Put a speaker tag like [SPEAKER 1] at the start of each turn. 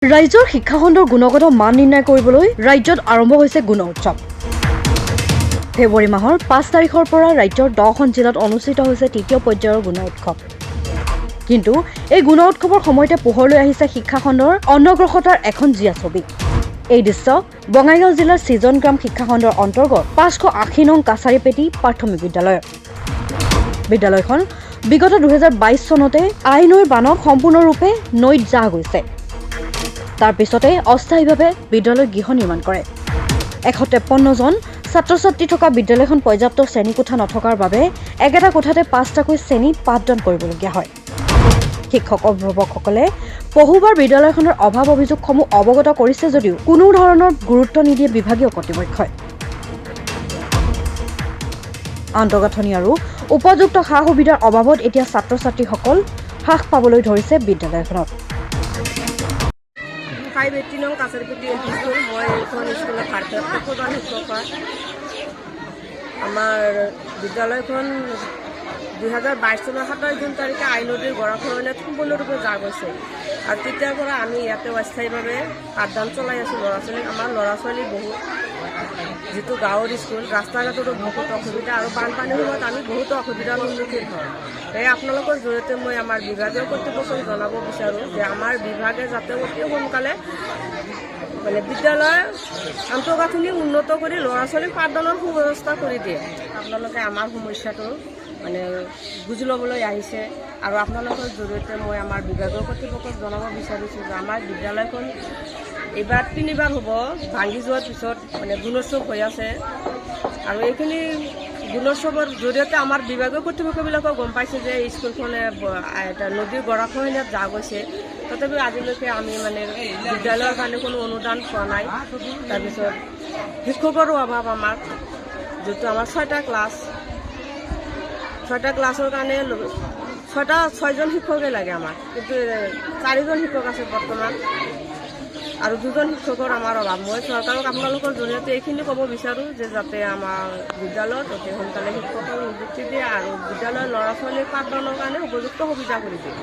[SPEAKER 1] ৰাজ্যৰ শিক্ষাখণ্ডৰ গুণগত মান নিৰ্ণয় কৰিবলৈ ৰাজ্যত আৰম্ভ হৈছে গুণ উৎসৱ। ফেব্ৰুৱাৰী মাহৰ ৫ তাৰিখৰ পৰা ৰাজ্যৰ ১০খন জিলাত অনুষ্ঠিত হৈছে তৃতীয় পৰ্যায়ৰ গুণ উৎসৱ। কিন্তু এই গুণ উৎসৱৰ সময়তে পোহৰলৈ আহিছে শিক্ষাখণ্ডৰ অনগ্ৰসতাৰ এখন জীয়া ছবি। এই দৃশ্য বঙাইগাঁও জিলাৰ সৃজন গ্ৰাম শিক্ষাখণ্ডৰ অন্তৰ্গত ৫৮০ নং কাছাৰীপেটী প্ৰাথমিক বিদ্যালয়। বিদ্যালয়খন বিগত ২০২২ চনতে আই নৈৰ বানত সম্পূৰ্ণৰূপে নৈত জাহ গৈছে। তাৰ পিছতে অস্থায়ীভাৱে বিদ্যালয় গৃহ নিৰ্মাণ কৰে। ১৫৩ জন ছাত্ৰ ছাত্ৰী থকা বিদ্যালয়খন পৰ্যাপ্ত শ্ৰেণীকোঠা নথকাৰ বাবে একেটা কোঠাতে ৫টাকৈ শ্ৰেণী পাঠদান কৰিবলগীয়া হয়। শিক্ষক অভিভাৱকসকলে বহুবাৰ বিদ্যালয়খনৰ অভাৱ অভিযোগসমূহ অৱগত কৰিছে যদিও কোনো ধৰণৰ গুৰুত্ব নিদিয়ে বিভাগীয় কৰ্তৃপক্ষই। আন্তঃগাঁথনি আৰু উপযুক্ত সা সুবিধাৰ অভাৱত এতিয়া ছাত্ৰ ছাত্ৰীসকল হ্ৰাস পাবলৈ ধৰিছে বিদ্যালয়খনত।
[SPEAKER 2] 580 নং কাছাৰীপেটী এলপি স্কুল। মই এইখন স্কুলত ভাৰপ্ৰাপ্ত প্ৰধান শিক্ষক হয়। আমাৰ বিদ্যালয়খন ২০২২ চনৰ ২৭ জুন তাৰিখে আই নদীৰ গৰাখহনীয়াত সম্পূৰ্ণৰূপে জাহ গৈছে আৰু তেতিয়াৰ পৰা আমি ইয়াতে অস্থায়ীভাৱে পাঠদান চলাই আছোঁ ল'ৰা ছোৱালীক। আমাৰ ল'ৰা ছোৱালী বহুত, যিটো গাঁৱৰ স্কুল, ৰাস্তা ঘাটৰো বহুত অসুবিধা আৰু বানপানীৰ সময়ত আমি বহুতো অসুবিধাৰ সন্মুখীন হওঁ। এই আপোনালোকৰ জৰিয়তে মই আমাৰ বিভাগীয় কৰ্তৃপক্ষক জনাব বিচাৰোঁ যে আমাৰ বিভাগে যাতে অতি সোনকালে বিদ্যালয়ৰ আন্তঃগাঁথনি উন্নত কৰি ল'ৰা ছোৱালীক পাঠদানৰ সুব্যৱস্থা কৰি দিয়ে। আপোনালোকে আমাৰ সমস্যাটো বুজি ল'বলৈ আহিছে আৰু আপোনালোকৰ জৰিয়তে মই আমাৰ বিভাগীয় কৰ্তৃপক্ষক জনাব বিচাৰিছোঁ যে আমাৰ বিদ্যালয়খন এইবাৰ ৩বাৰ হ'ব ভাঙি যোৱাৰ পিছত গুণোৎসৱ হৈ আছে আৰু এইখিনি গুণোৎসৱৰ জৰিয়তে আমাৰ বিভাগীয় কৰ্তৃপক্ষবিলাকেও গম পাইছে যে স্কুলখনে এটা নদীৰ গৰাখহনীয়াত জাহ গৈছে। তথাপিও আজিলৈকে আমি বিদ্যালয়ৰ কাৰণে কোনো অনুদান পোৱা নাই। তাৰপিছত শিক্ষকৰো অভাৱ আমাৰ, যিটো আমাৰ ৬টা ক্লাছৰ কাৰণে ৬জন শিক্ষকেই লাগে আমাৰ, কিন্তু ৪জন শিক্ষক আছে বৰ্তমান আৰু 2জন শিক্ষকৰ আমাৰ অভাৱ। মই চৰকাৰক আপোনালোকৰ জৰিয়তে এইখিনি ক'ব বিচাৰোঁ যে যাতে আমাৰ বিদ্যালয়ত অতি সোনকালে শিক্ষকৰ নিযুক্তি দিয়ে আৰু বিদ্যালয়ৰ ল'ৰা ছোৱালীৰ পাঠদানৰ কাৰণে উপযুক্ত সুবিধা কৰি দিয়ে।